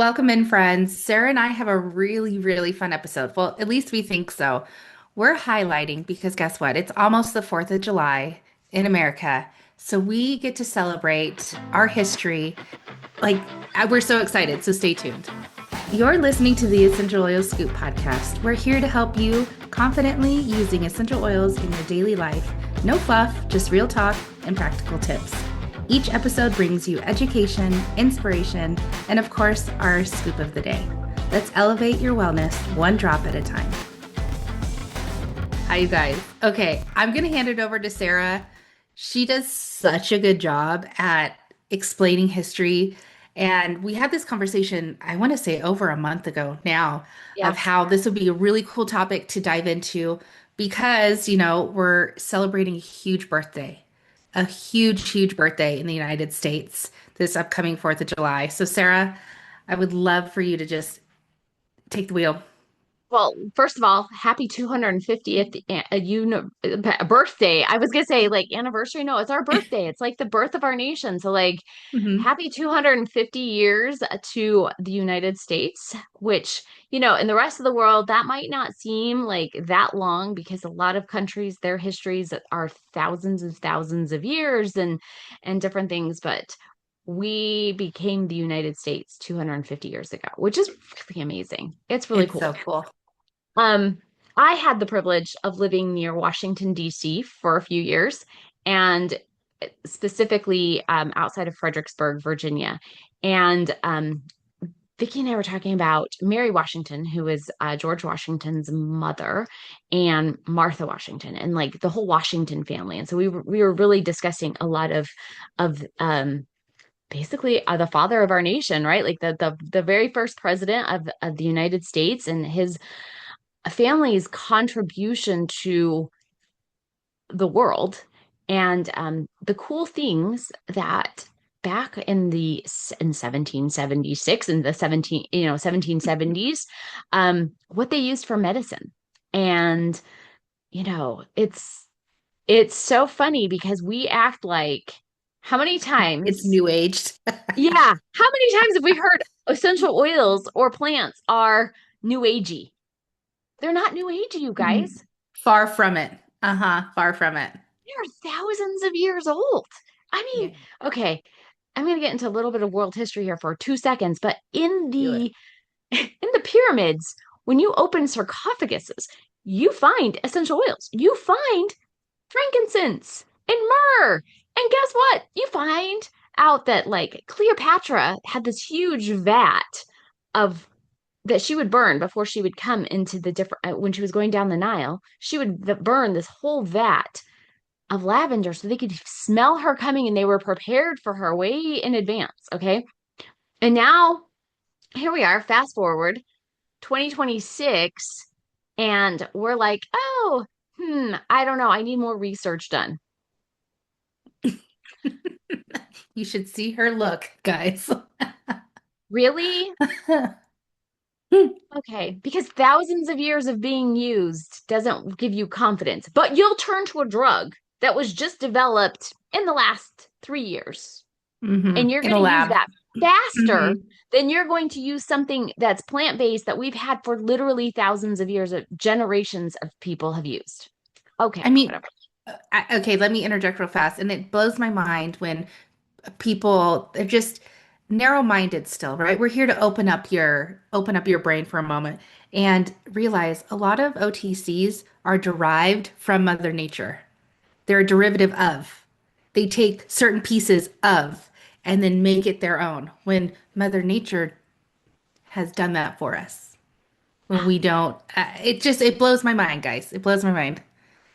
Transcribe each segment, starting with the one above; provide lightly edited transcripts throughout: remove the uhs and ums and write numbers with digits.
Welcome in, friends. Sarah and I have a really, really fun episode. Well, at least we think so. We're highlighting because guess what? It's almost the 4th of July in America. So we get to celebrate our history. Like, we're so excited. So stay tuned. You're listening to the Essential Oil Scoop podcast. We're here to help you confidently using essential oils in your daily life. No fluff, just real talk and practical tips. Each episode brings you education, inspiration, and of course, our scoop of the day. Let's elevate your wellness one drop at a time. Hi, you guys. Okay, I'm going to hand it over to Sarah. She does such a good job at explaining history. And we had this conversation, I want to say over a month ago now, Yeah. of how this would be a really cool topic to dive into because, we're celebrating a huge birthday, a huge, huge birthday in the United States this upcoming 4th of July. So, Sarah, I would love for you to just take the wheel. Well, first of all, happy 250th birthday. I was gonna say like anniversary. No, it's our birthday. It's like the birth of our nation. So like Mhm. happy 250 years to the United States, which, in the rest of the world, that might not seem like that long because a lot of countries, their histories are thousands and thousands of years and different things, but we became the United States 250 years ago, which is really amazing. It's really It's cool. so cool. Um, I had the privilege of living near Washington, D.C. for a few years, and specifically outside of Fredericksburg, Virginia. And Vicki and I were talking about Mary Washington, who is George Washington's mother, and Martha Washington, and like the whole Washington family. And so we were really discussing a lot of basically the father of our nation, right? Like the very first president of the United States and his family's contribution to the world and the cool things that back in 1776 in the 1770s, what they used for medicine. And it's so funny because we act like, how many It's times, new aged. yeah, how many times have we heard essential oils or plants are new agey? They're not new agey, you Mm, guys. far from it. Uh-huh. Far from it. They're thousands of years old. I mean, Yeah. okay, I'm going to get into a little bit of world history here for 2 seconds, but in Do it. the in the pyramids, when you open sarcophaguses, you find essential oils. You find frankincense and myrrh. And guess what? You find out that like Cleopatra had this huge vat of that she would burn before she would come into the different when she was going down the Nile. She would burn this whole vat of lavender so they could smell her coming and they were prepared for her way in advance. Okay. And now here we are, fast forward 2026, and we're like, oh, I don't know. I need more research done. You should see her look, guys. Really? Okay. Because thousands of years of being used doesn't give you confidence, but you'll turn to a drug that was just developed in the last 3 years. And you're In going a to use lab. that faster Hmm. than you're going to use something that's plant-based that we've had for literally thousands of years, of generations of people have used. I Okay, mean, whatever. okay, let me interject real fast. And it blows my mind when people they're just narrow-minded still, right? We're here to open up your brain for a moment and realize a lot of OTCs are derived from Mother Nature. They're a derivative of. They take certain pieces of and then make it their own when Mother Nature has done that for us. When we don't, it blows my mind, guys. It blows my mind.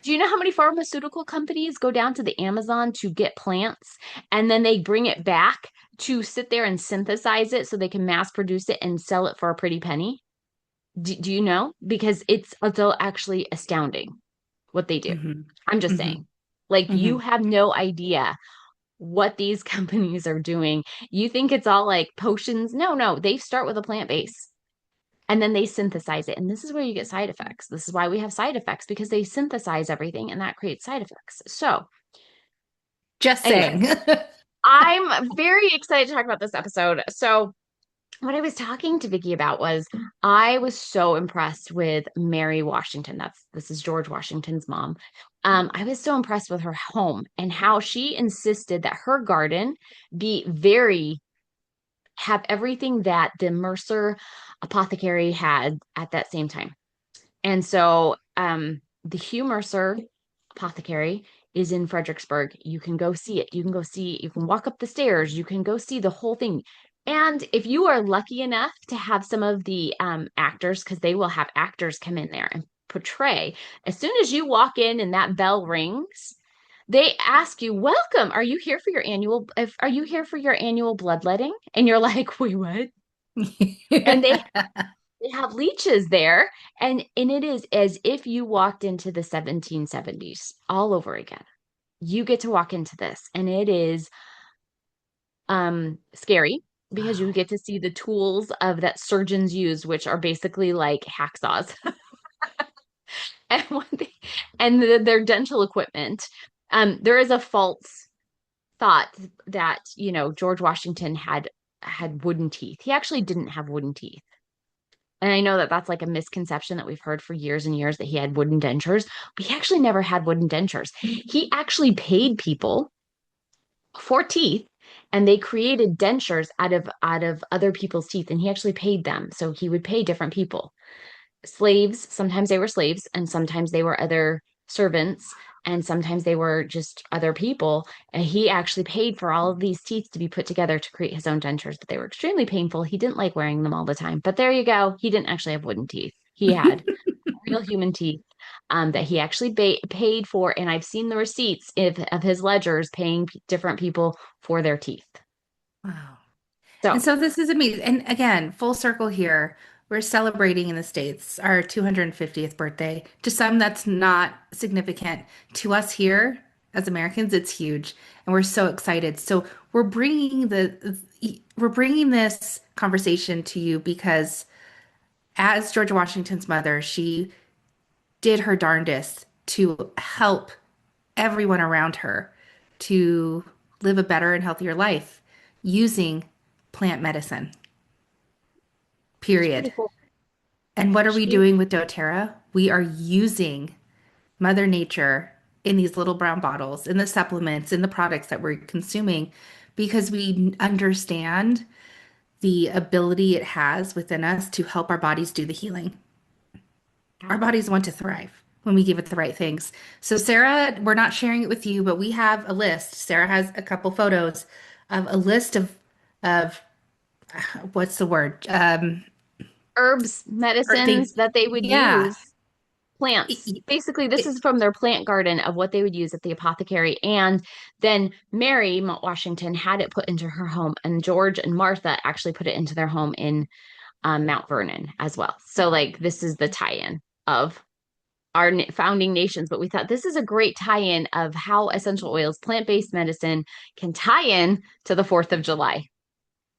Do you know how many pharmaceutical companies go down to the Amazon to get plants and then they bring it back to sit there and synthesize it so they can mass produce it and sell it for a pretty penny? Do you know? Because it's actually astounding what they do. Hmm. I'm just Hmm. saying. Like, Hmm. you have no idea what these companies are doing. You think it's all like potions. No, no, they start with a plant base and then they synthesize it. And this is where you get side effects. This is why we have side effects because they synthesize everything and that creates side effects. So, Just anyway, saying. I'm very excited to talk about this episode. So, what I was talking to Vicki about was I was so impressed with Mary Washington. This is George Washington's mom. I was so impressed with her home and how she insisted that her garden be very have everything that the Mercer Apothecary had at that same time. And so the Hugh Mercer Apothecary is in Fredericksburg. You can go see it. You can go see, you can walk up the stairs. You can go see the whole thing. And if you are lucky enough to have some of the actors, because they will have actors come in there and portray, as soon as you walk in and that bell rings, they ask you, "Welcome. Are you here for your annual? Are you here for your annual bloodletting?" And you're like, "Wait, what?" And they have leeches there, and it is as if you walked into the 1770s all over again. You get to walk into this, and it is scary because you Wow. get to see the tools of that surgeons use, which are basically like hacksaws and their dental equipment. There is a false thought that, George Washington had wooden teeth. He actually didn't have wooden teeth. And I know that that's like a misconception that we've heard for years and years, that he had wooden dentures, but he actually never had wooden dentures. He actually paid people for teeth, and they created dentures out of other people's teeth, and he actually paid them. So he would pay different people. Slaves, sometimes they were slaves, and sometimes they were other servants, and sometimes they were just other people. And he actually paid for all of these teeth to be put together to create his own dentures, but they were extremely painful. He didn't like wearing them all the time. But there you go. He didn't actually have wooden teeth. He had real human teeth, that he actually paid for. And I've seen the receipts of his ledgers paying different people for their teeth. Wow. And So so this is amazing. And again, full circle here. We're celebrating in the States our 250th birthday. To some, that's not significant. To us here as Americans, it's huge, and we're so excited. So we're bringing this conversation to you because as George Washington's mother, she did her darndest to help everyone around her to live a better and healthier life using plant medicine. it's pretty Period. cool. And what are we She doing with doTERRA? We are using Mother Nature in these little brown bottles, in the supplements, in the products that we're consuming, because we understand the ability it has within us to help our bodies do the healing. Our bodies want to thrive when we give it the right things. So, Sarah, we're not sharing it with you, but we have a list. Sarah has a couple photos of a list of what's the word? herbs, Or medicines things. that they would Yeah. use, plants. It- Basically, this it- is from their plant garden of what they would use at the apothecary. And then Mary Washington had it put into her home, and George and Martha actually put it into their home in Mount Vernon as well. So, like, this is the tie in of our founding nations. But we thought this is a great tie in of how essential oils, plant based medicine, can tie in to the 4th of July.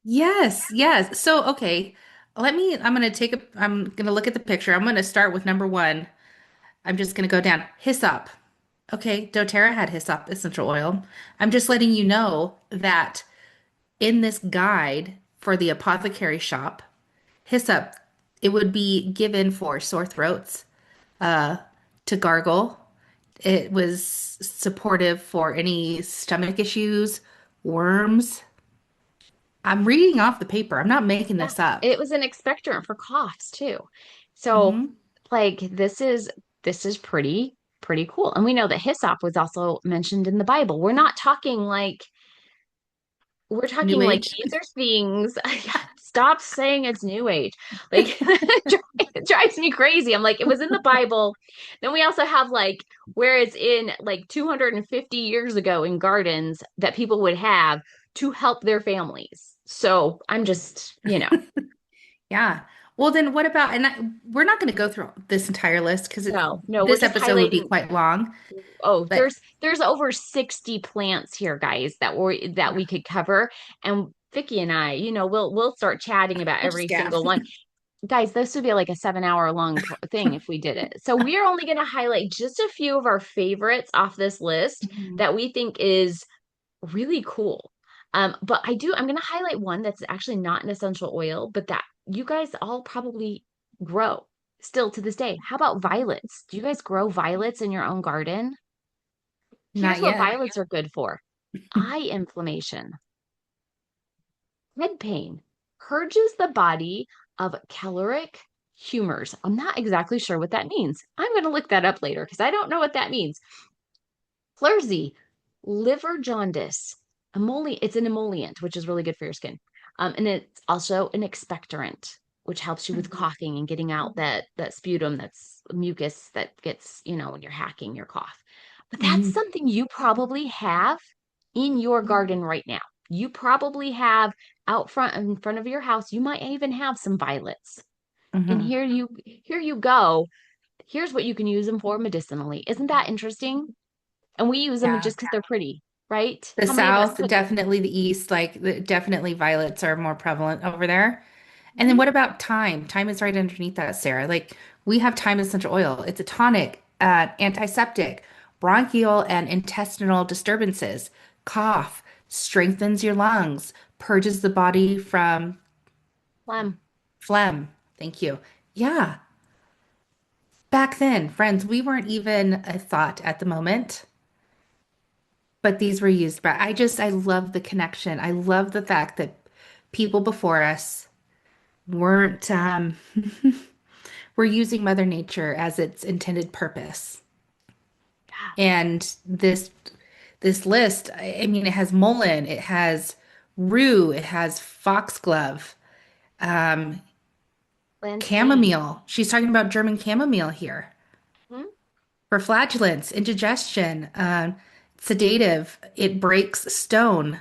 yes, yes. So, okay. I'm gonna look at the picture. I'm gonna start with number one. I'm just gonna go down. Hyssop. Okay, doTERRA had hyssop essential oil. I'm just letting you know that in this guide for the apothecary shop, hyssop, it would be given for sore throats, uh, to gargle. It was supportive for any stomach issues, worms. I'm reading off the paper. I'm not making Yeah, this up. it was an expectorant for coughs too. So, Hmm. like, this is pretty cool. And we know that hyssop was also mentioned in the Bible. We're New talking like Age. these are things. Stop saying it's new age. Like it drives me crazy. I'm like, it was in the Bible. Then we also have like where it's in like 250 years ago in gardens that people would have to help their families. So I'm just, Yeah. Well, then what about, we're not going to go through this entire list because no, we're this just episode would be highlighting. quite long. Oh, But there's over 60 plants here, guys, that yeah, we could cover. And Vicky and I, we'll start chatting about we'll just every gab. single one. Guys, this would be like a 7 hour long thing if we did it. So we are only going to highlight just a few of our favorites off this list Mhm. that we think is really cool. But I'm going to highlight one that's actually not an essential oil, but that you guys all probably grow still to this day. How about violets? Do you guys grow violets in your own garden? Here's Not what yet. violets are good for: eye inflammation, head pain, purges the body of caloric humors. I'm not exactly sure what that means. I'm going to look that up later because I don't know what that means. Flurzy, liver jaundice, it's an emollient, which is really good for your skin. And it's also an expectorant, which helps you with Mhm. coughing and getting out that sputum, that's mucus that gets, when you're hacking your cough. But that's Mhm. something you probably have in your garden right now. You probably have out front in front of your house, you might even have some violets. And Mhm. here you go. Here's what you can use them for medicinally. Isn't that interesting? And we use them Yeah. just because they're pretty, right? The How many of us South, put definitely the East, definitely violets are more prevalent over there. And then Mhm. what about thyme? Thyme is right underneath that, Sarah. Like we have thyme essential oil. It's a tonic, antiseptic, bronchial and intestinal disturbances, cough, strengthens your lungs, purges the body from phlegm? phlegm. Thank you. Yeah. Back then, friends, we weren't even a thought at the moment, but these were used. But I love the connection. I love the fact that people before us weren't we're using Mother Nature as its intended purpose. Yeah. And this list, I mean, it has mullein, it has rue, it has foxglove, um, Plantain. chamomile. She's talking about German chamomile here Hmm? for flatulence, indigestion, sedative. It breaks stone.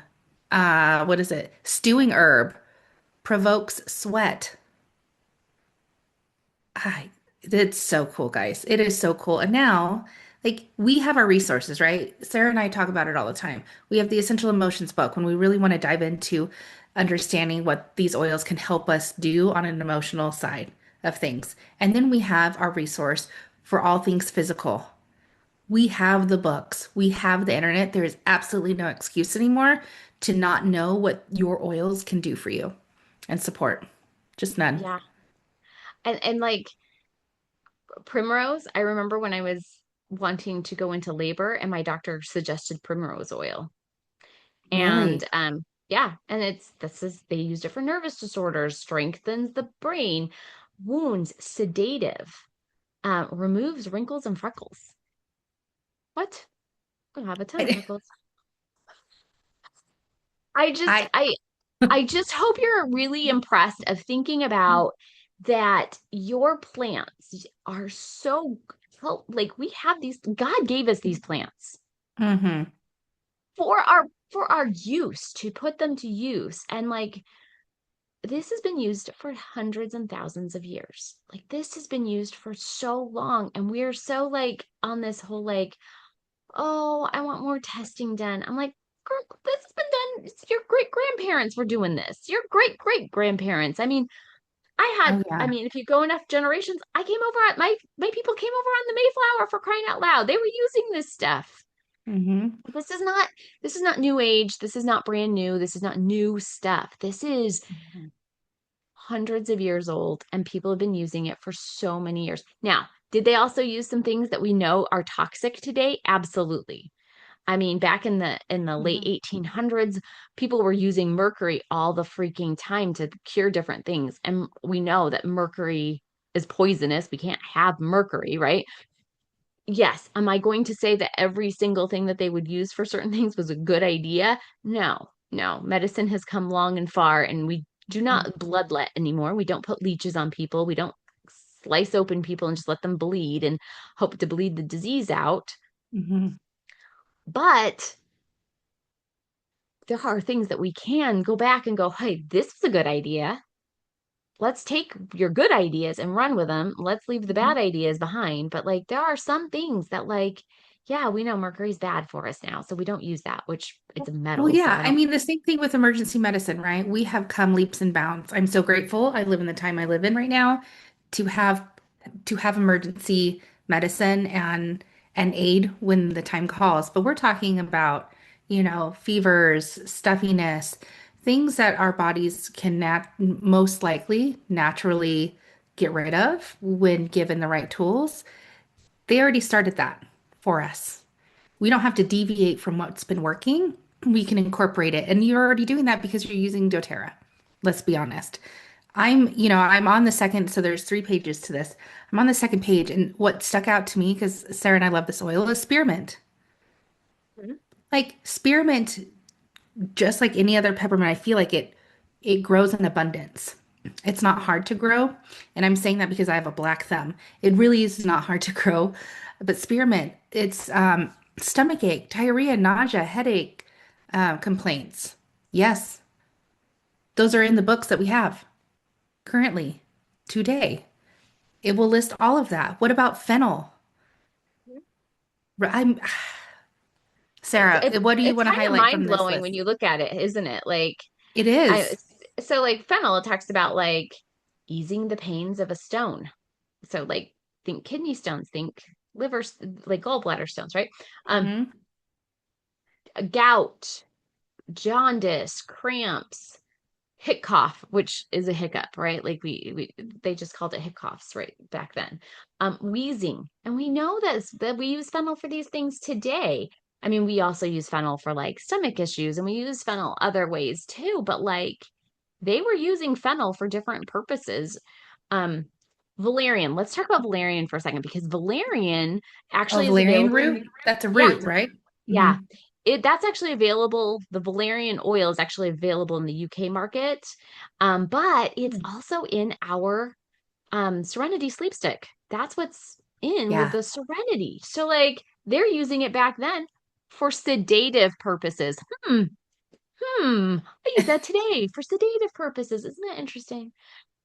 What is it? Stewing herb provokes sweat. I, it's so cool, guys. It is so cool. And now, like, we have our resources, right? Sarah and I talk about it all the time. We have the Essential Emotions book when we really want to dive into understanding what these oils can help us do on an emotional side of things. And then we have our resource for all things physical. We have the books, we have the internet. There is absolutely no excuse anymore to not know what your oils can do for you and support. Just none. Yeah. And like primrose, I remember when I was wanting to go into labor and my doctor suggested primrose oil. And Really? yeah, and this is they used it for nervous disorders, strengthens the brain, wounds, sedative, removes wrinkles and freckles. What? I have a ton of I, freckles. I just I I I just hope you're really impressed of thinking about that your plants are so like we have these, God gave us these plants hmm for our use, to put them to use. And like this has been used for hundreds and thousands of years. Like this has been used for so long, and we're so like on this whole like, oh, I want more testing done. I'm like, this has been done. Your great grandparents were doing this. Your great great grandparents. Oh I yeah. mean, if you go enough generations, I came over at my people came over on the Mayflower, for crying out loud. They were using this stuff. hmm This is not new age. This is not brand new. This is not new stuff. This is hundreds of years old, and people have been using it for so many years. Now, did they also use some things that we know are toxic today? Absolutely. I mean, back in the late hmm 1800s, people were using mercury all the freaking time to cure different things. And we know that mercury is poisonous. We can't have mercury, right? Yes. Am I going to say that every single thing that they would use for certain things was a good idea? No, no. Medicine has come long and far, and we do not bloodlet anymore. We don't put leeches on people. We don't slice open people and just let them bleed and hope to bleed the disease out. hmm But there are things that we can go back and go, hey, this was a good idea. Let's take your good ideas and run with them. Let's leave the bad ideas behind. But like, there are some things that, like, yeah, we know mercury's bad for us now, so we don't use that, which it's a Well, metal. So yeah. I I don't, mean, the same thing with emergency medicine, right? We have come leaps and bounds. I'm so grateful I live in the time I live in right now to have emergency medicine and aid when the time calls. But we're talking about fevers, stuffiness, things that our bodies can most likely naturally get rid of when given the right tools. They already started that for us. We don't have to deviate from what's been working. We can incorporate it. And you're already doing that because you're using doTERRA. Let's be honest. I'm on the second, so there's 3 pages to this. I'm on the second page, and what stuck out to me, because Sarah and I love this oil, is spearmint. Mhm. Like spearmint, just like any other peppermint, I feel like it grows in abundance. It's not hard to grow, and I'm saying that because I have a black thumb. It really is not hard to grow, but spearmint, it's stomach ache, diarrhea, nausea, headache, complaints. Yes, those are in the books that we have currently today. It will list all of that. What about fennel? I'm It's Sarah, it's what do you it's want to kind of highlight from mind this blowing when list? you look at it, isn't it? Like It I is. so like fennel talks about like easing the pains of a stone. So like think kidney stones, think liver, like gallbladder stones, right? Um, Hmm. Gout, jaundice, cramps, hic cough, which is a hiccup, right? Like we they just called it hic coughs right back then. Wheezing, and we know that we use fennel for these things today. I mean, we also use fennel for like stomach issues, and we use fennel other ways too. But like they were using fennel for different purposes. Um, Valerian. Let's talk about valerian for a second because valerian Oh, actually is valerian available. root? That's a Yeah, root, right? Hmm. yeah. That's actually available. The valerian oil is actually available in the UK market. But it's also in our Serenity sleep stick. That's what's in with Yeah. the Serenity. So like they're using it back then for sedative purposes. Hmm. I use that today for sedative purposes. Isn't that interesting?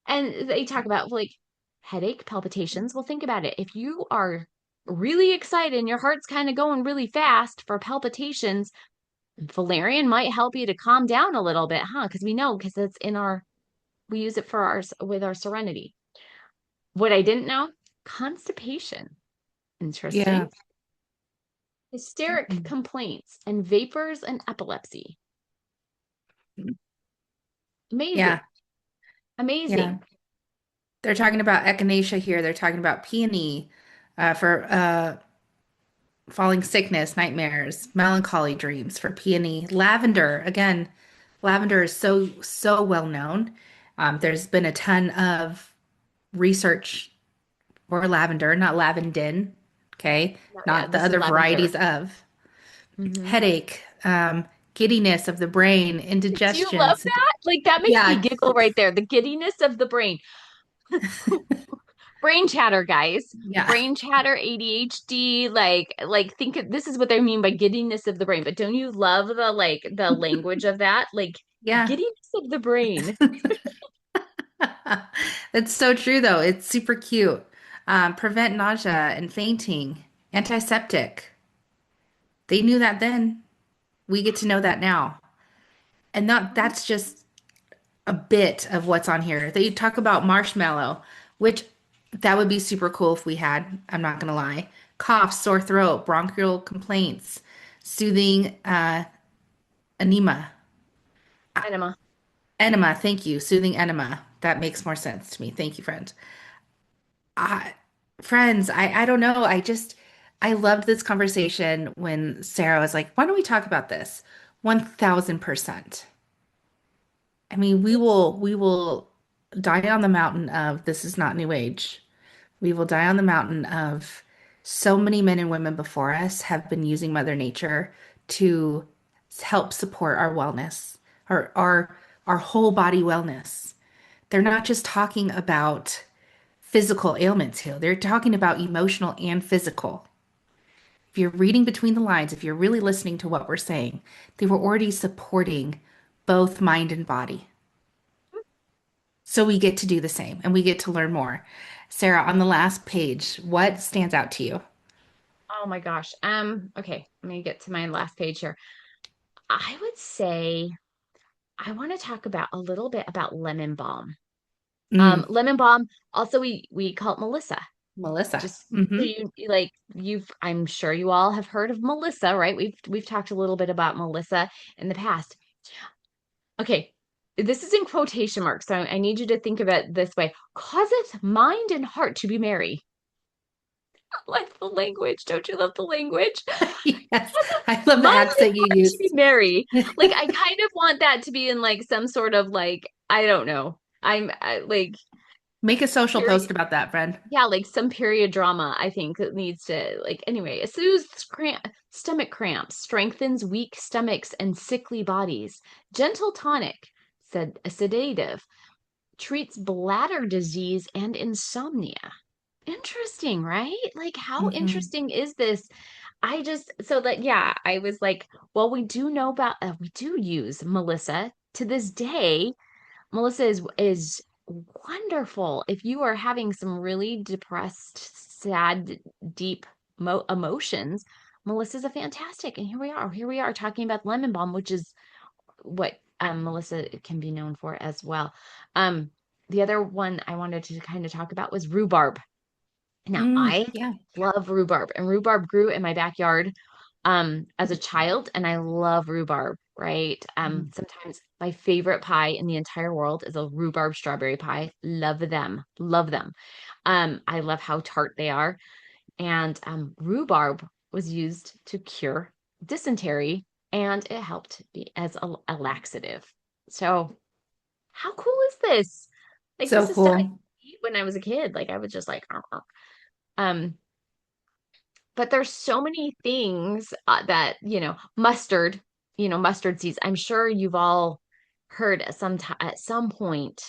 And they talk about like headache, palpitations. Well, think about it. If you are really excited and your heart's kind of going really fast for palpitations, valerian might help you to calm down a little bit, huh? Because we know because it's in our we use it for our with our serenity. What I didn't know, constipation. Interesting. Yeah. Hysteric Mhm. complaints and vapors and epilepsy. Yeah. Amazing. Yeah. Amazing. They're talking about echinacea here. They're talking about peony for falling sickness, nightmares, melancholy dreams for peony. Lavender, again, lavender is so well known. There's been a ton of research for lavender, not lavendin, okay? No, yeah, Not the this is other lavender. varieties of Hmm. headache, giddiness of the brain, Do you love indigestion. that? Like that makes me Yeah, giggle right there. The giddiness of the brain. Brain chatter, guys. yeah, Brain chatter, ADHD, this is what they mean by giddiness of the brain. But don't you love the language of that? Like yeah. giddiness of the brain. That's so true, though. It's super cute. Prevent nausea and fainting, antiseptic. They knew that then. We get to know that now. And that's just a bit of what's on here. They talk about marshmallow, which that would be super cool if we had. I'm not gonna lie. Cough, sore throat, bronchial complaints, soothing enema. Enema. Enema, thank you. Soothing enema. That makes more sense to me. Thank you, friend. I, friends, I don't know. I loved this conversation when Sarah was like, "Why don't we talk about this?" 1000%. I mean, we will die on the mountain of this is not new age. We will die on the mountain of so many men and women before us have been using Mother Nature to help support our wellness, our whole body wellness. They're not just talking about physical ailments here. They're talking about emotional and physical. If you're reading between the lines, if you're really listening to what we're saying, they were already supporting both mind and body. So we get to do the same and we get to learn more. Sarah, on the last page, what stands out to you? Oh my gosh. Okay, let me get to my last page here. I would say I want to talk about a little bit about lemon balm. Mm, Lemon balm, also we call it Melissa. Melissa. Just so Hmm. I'm sure you all have heard of Melissa, right? We've talked a little bit about Melissa in the past. Okay. This is in quotation marks, so I need you to think of it this way. Causeth mind and heart to be merry. Like the language. Don't you love the language? Yes, I love the Mind and accent you heart to be used. merry. Like I kind of want that to be in like some sort of like, I don't know. Like Make a social period. post about that, friend. Yeah, like some period drama, I think it needs to like anyway, it soothes stomach cramps, strengthens weak stomachs and sickly bodies. Gentle tonic, said a sedative, treats bladder disease and insomnia. Interesting, right? Like how Hmm. interesting is this? I just so that yeah, I was like, well, we do know about we do use Melissa to this day. Melissa is wonderful. If you are having some really depressed, sad, deep emotions, Melissa's a fantastic. And here we are. Here we are talking about lemon balm, which is what Melissa can be known for as well. Um, the other one I wanted to kind of talk about was rhubarb. Now, I Yeah. love rhubarb, and rhubarb grew in my backyard as a child, and I love rhubarb, right? Mhm. Sometimes my favorite pie in the entire world is a rhubarb strawberry pie. Love them, love them. I love how tart they are. And rhubarb was used to cure dysentery, and it helped be as a laxative. So, how cool is this? Like, So this is stuff I cool. eat when I was a kid. Like, I was just like, um, but there's so many things that, mustard, mustard seeds. I'm sure you've all heard at at some point,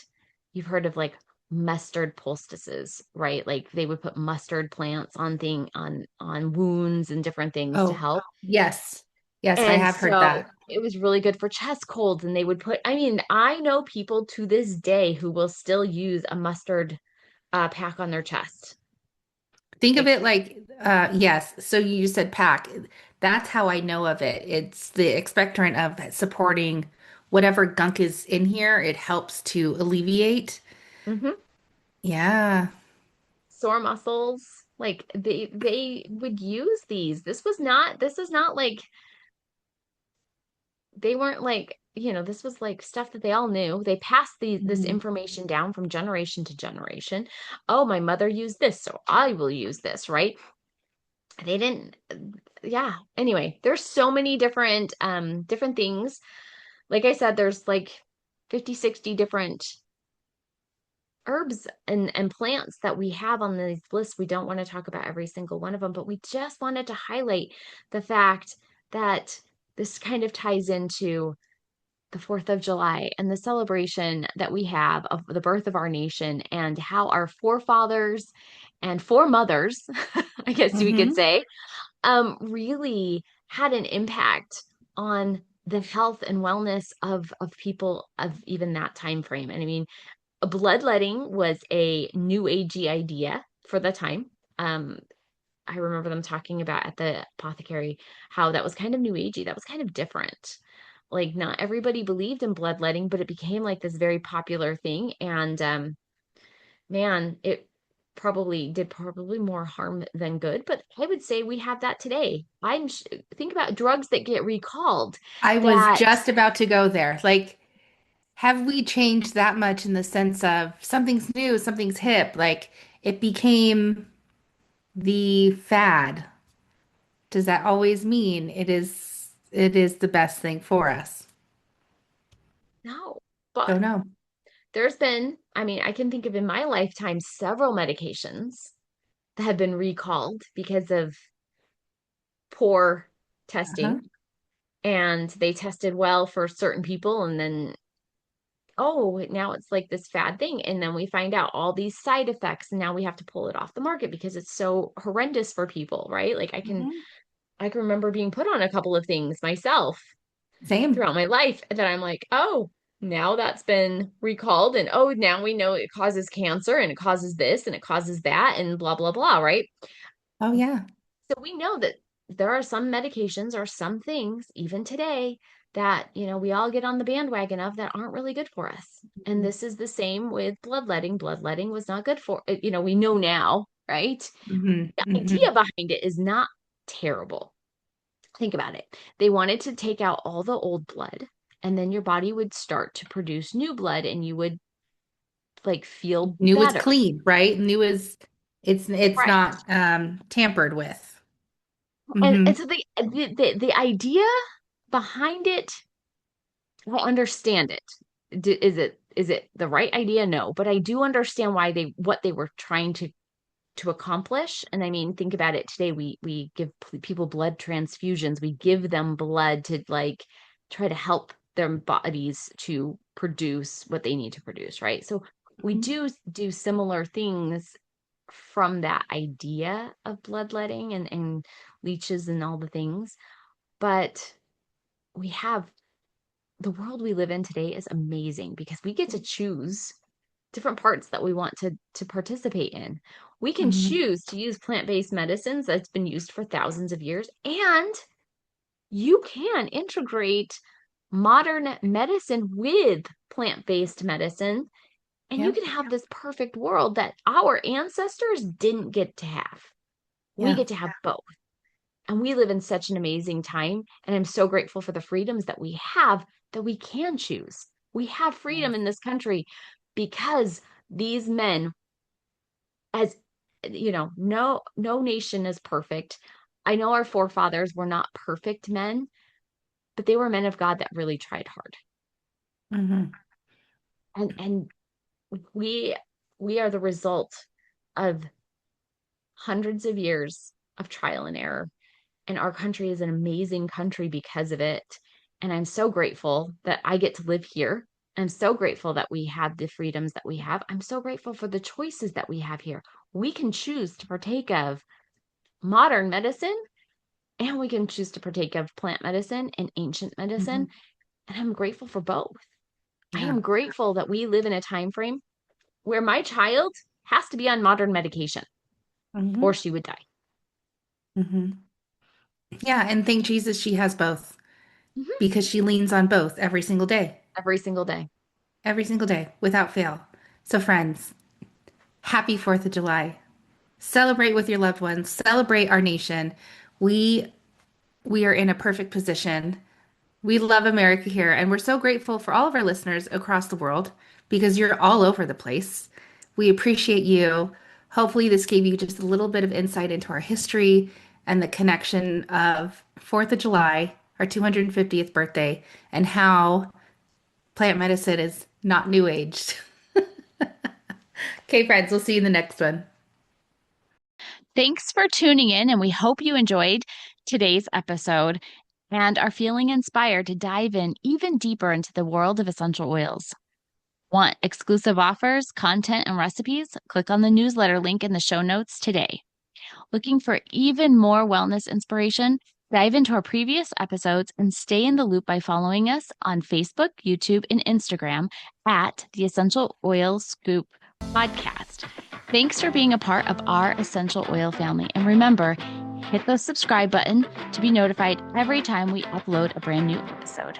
you've heard of like mustard poultices, right? Like they would put mustard plants on wounds and different things to Oh, help. yes. Yes, I And have heard so that. it was really good for chest colds. And they would put, I mean, I know people to this day who will still use a mustard pack on their chest. Think of Like, it like, yes. So you said pack. That's how I know of it. It's the expectorant of supporting whatever gunk is in here. It helps to alleviate. mhm. Yeah. Sore muscles, like they would use these. This is not like they weren't like, this was like stuff that they all knew. They passed this Mhm. information down from generation to generation. Oh, my mother used this, so I will use this, right? They didn't, yeah. Anyway, there's so many different things. Like I said, there's like 50, 60 different herbs and plants that we have on these lists. We don't want to talk about every single one of them, but we just wanted to highlight the fact that this kind of ties into the 4th of July and the celebration that we have of the birth of our nation and how our forefathers and foremothers, I guess we could Mhm. say, really had an impact on the health and wellness of people of even that time frame. And I mean, bloodletting was a new agey idea for the time. Um, I remember them talking about at the apothecary how that was kind of new agey. That was kind of different. Like not everybody believed in bloodletting, but it became like this very popular thing. And man, it probably more harm than good. But I would say we have that today. Think about drugs that get recalled. I was That just about to go there. Like, have we changed that much in the sense of something's new, something's hip? Like, it became the fad. Does that always mean it is the best thing for us? no, Don't but know. there's been, I mean, I can think of in my lifetime several medications that have been recalled because of poor Uh-huh. testing. And they tested well for certain people, and then, oh, now it's like this fad thing. And then we find out all these side effects, and now we have to pull it off the market because it's so horrendous for people, right? Like Mhm. I can remember being put on a couple of things myself Same. throughout my life that I'm like, oh, now that's been recalled, and oh, now we know it causes cancer and it causes this and it causes that and blah blah blah, right? Oh yeah. So we know that there are some medications or some things, even today, that, we all get on the bandwagon of that aren't really good for us. And this is the same with bloodletting. Bloodletting was not good for, we know now. right? Hmm. The Hmm. idea behind it is not terrible. Think about it. They wanted to take out all the old blood, and then your body would start to produce new blood, and you would like feel New is better. clean, right? New is it's Right. not tampered with. And Hmm. so the idea behind it, I understand it. Is it the right idea? No, but I do understand why they what they were trying to accomplish. And I mean, think about it today. We give people blood transfusions. We give them blood to like try to help their bodies to produce what they need to produce, right? So we do similar things from that idea of bloodletting and leeches and all the things. But we have the world we live in today is amazing because we get to choose different parts that we want to participate in. We can Hmm. choose to use plant-based medicines that's been used for thousands of years, and you can integrate modern medicine with plant-based medicine, and you Yeah. can have this perfect world that our ancestors didn't get to have. We Yeah. get to have both. And we live in such an amazing time. And I'm so grateful for the freedoms that we have that we can choose. We have freedom in this country because these men, as no nation is perfect. I know our forefathers were not perfect men, but they were men of God that really tried hard. Hmm. And we we are the result of hundreds of years of trial and error. And our country is an amazing country because of it. And I'm so grateful that I get to live here. I'm so grateful that we have the freedoms that we have. I'm so grateful for the choices that we have here. We can choose to partake of modern medicine, and we can choose to partake of plant medicine and ancient medicine. Hmm. And I'm grateful for both. I Yeah. am grateful that we live in a time frame where my child has to be on modern medication or Hmm. she would die. Hmm. Yeah, and thank Jesus she has both Mhm. because she leans on both every single day. Every single day. Every single day, without fail. So, friends, happy 4th of July. Celebrate with your loved ones. Celebrate our nation. We we are in a perfect position. We love America here, and we're so grateful for all of our listeners across the world because you're all over the place. We appreciate you. Hopefully, this gave you just a little bit of insight into our history and the connection of 4th of July, our 250th birthday, and how plant medicine is not new aged. Okay, friends, we'll see you in the next one. Thanks for tuning in, and we hope you enjoyed today's episode and are feeling inspired to dive in even deeper into the world of essential oils. Want exclusive offers, content, and recipes? Click on the newsletter link in the show notes today. Looking for even more wellness inspiration? Dive into our previous episodes and stay in the loop by following us on Facebook, YouTube, and Instagram at the Essential Oil Scoop Podcast. Thanks for being a part of our essential oil family. And remember, hit the subscribe button to be notified every time we upload a brand new episode.